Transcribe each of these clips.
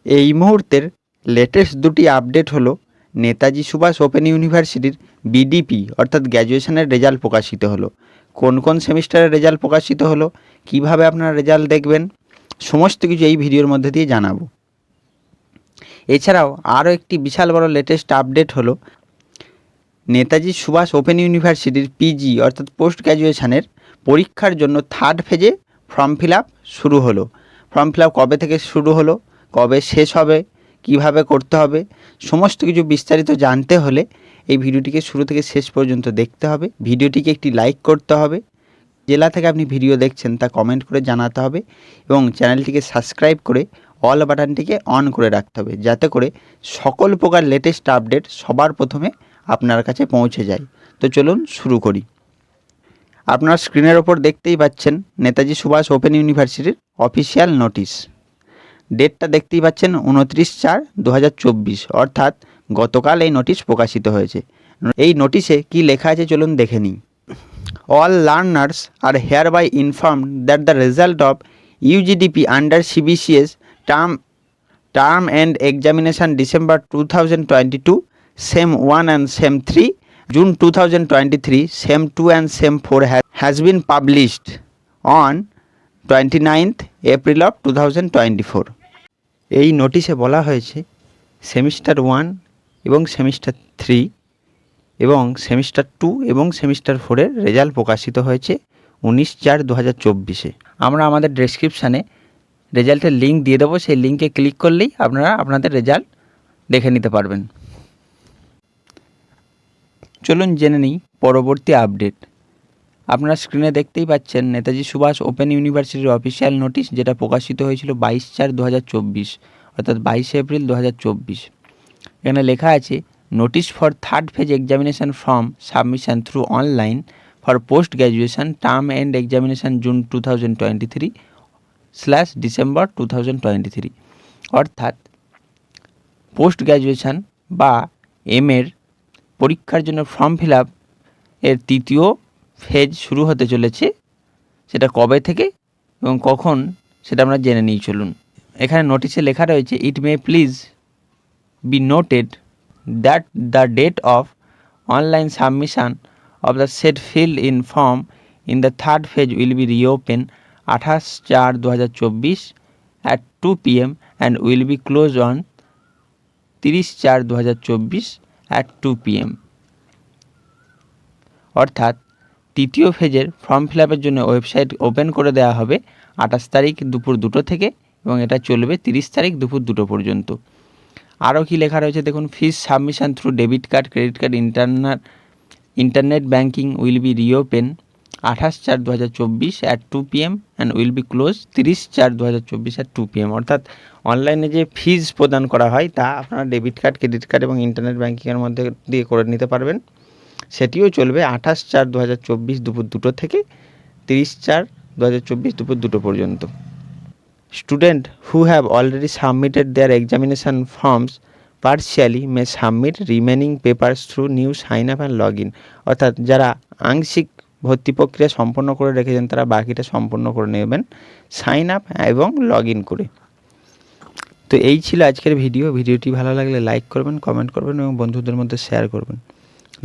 এই মুহূর্তের লেটেস্ট দুটি আপডেট হলো নেতাজি সুভাষ ওপেন ইউনিভার্সিটির বিডিপি অর্থাৎ গ্র্যাজুয়েশনের রেজাল্ট প্রকাশিত হলো। কোন কোন সেমিস্টারের রেজাল্ট প্রকাশিত হলো, কিভাবে আপনারা রেজাল্ট দেখবেন, সমস্ত কিছু এই ভিডিওর মধ্যে দিয়ে জানাবো। এছাড়াও আরও একটি বিশাল বড় লেটেস্ট আপডেট হলো নেতাজি সুভাষ ওপেন ইউনিভার্সিটির পিজি অর্থাৎ পোস্ট গ্র্যাজুয়েশনের পরীক্ষার জন্য থার্ড ফেজে ফর্ম ফিল আপ শুরু হলো। ফর্ম ফিল আপ কবে থেকে শুরু হলো, কবে শেষ হবে, কিভাবে করতে হবে, সমস্ত কিছু বিস্তারিত জানতে হলে এই ভিডিওটিকে শুরু থেকে শেষ পর্যন্ত দেখতে হবে। ভিডিওটিকে একটি লাইক করতে হবে, জেলা থেকে আপনি ভিডিও দেখছেন তা কমেন্ট করে জানাতে হবে এবং চ্যানেলটিকে সাবস্ক্রাইব করে অল বাটনটিকে অন করে রাখতে হবে, যাতে করে সকল প্রকার লেটেস্ট আপডেট সবার প্রথমে আপনার কাছে পৌঁছে যায়। তো চলুন শুরু করি। আপনার স্ক্রিনের ওপর দেখতেই পাচ্ছেন নেতাজি সুভাষ ওপেন ইউনিভার্সিটির অফিসিয়াল নোটিশ। ডেটটা দেখতেই পাচ্ছেন 29/4/2024, অর্থাৎ গতকাল এই নোটিশ প্রকাশিত হয়েছে। এই নোটিশে কি লেখা আছে চলুন দেখে নিই। All learners are hereby informed that the result of UGDP under CBCS term end examination December 2022, SEM 1 and SEM 3, June 2023, SEM 2 and SEM 4 has been published on 29th April of 2024. এই নোটিশে বলা হয়েছে সেমিস্টার 1 এবং semester 3 এবং semester 2 এবং semester 4-এর result প্রকাশিত হয়েছে 19/4/2024-এ। আমরা আমাদের ডেসক্রিপশানে রেজাল্টের লিঙ্ক দিয়ে দেবো, সেই লিঙ্কে ক্লিক করলেই আপনারা আপনাদের রেজাল্ট দেখে নিতে পারবেন। চলুন জেনে নিই পরবর্তী আপডেট। আপনারা স্ক্রিনে দেখতেই পাচ্ছেন নেতাজি সুভাষ ওপেন ইউনিভার্সিটির অফিসিয়াল নোটিশ, যেটা প্রকাশিত হয়েছিল 22/4/2024, অর্থাৎ 22 এপ্রিল 2024। এখানে লেখা আছে notice for third phase examination form submission through online for post graduation term and examination June 2023/December 2023, অর্থাৎ পোস্ট গ্র্যাজুয়েশন বা এর পরীক্ষার জন্য ফর্ম ফিল আপ এর তৃতীয় ফেজ শুরু হতে চলেছে। সেটা কবে থেকে এবং কখন সেটা আমরা জেনে নিই চলুন। এখানে নোটিশে লেখা রয়েছে, it may please be noted that the date of online submission of the said fill-in form in the third phase will be reopened 28/4/2024 at 2 p.m. and will be closed on 30/4/2024 at 2 p.m. অর্থাৎ তৃতীয় ফেজের form fill আপের জন্য website open করে দেওয়া হবে 28 তারিখ দুপুর 2টো থেকে এবং এটা চলবে 30 তারিখ দুপুর 2টো পর্যন্ত। আরও কি লেখা রয়েছে দেখুন, fees submission through debit card, credit card, internet banking will be reopen 28/4/2024 at 2 p.m. And will be close 30/4/2024 at 2 p.m. অর্থাৎ অনলাইনে যে ফিজ প্রদান করা হয় তা আপনারা ডেবিট কার্ড, ক্রেডিট কার্ড এবং ইন্টারনেট ব্যাঙ্কিংয়ের মধ্যে দিয়ে করে নিতে পারবেন। সেটিও চলবে 28/4/2024 দুপুর 2টো থেকে 30/4/2024 দুপুর 2টো পর্যন্ত। Students who have already submitted their examination forms partially may submit remaining papers through new sign up and login, অর্থাৎ যারা আংশিক ভর্তি প্রক্রিয়া সম্পন্ন করে রেখেছেন তারা বাকিটা সম্পন্ন করে নেবেন সাইন আপ এবং লগ ইন করে। তো এই ছিল আজকের ভিডিওটি ভালো লাগলে লাইক করবেন, কমেন্ট করবেন এবং বন্ধুদের মধ্যে শেয়ার করবেন।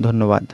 ধন্যবাদ।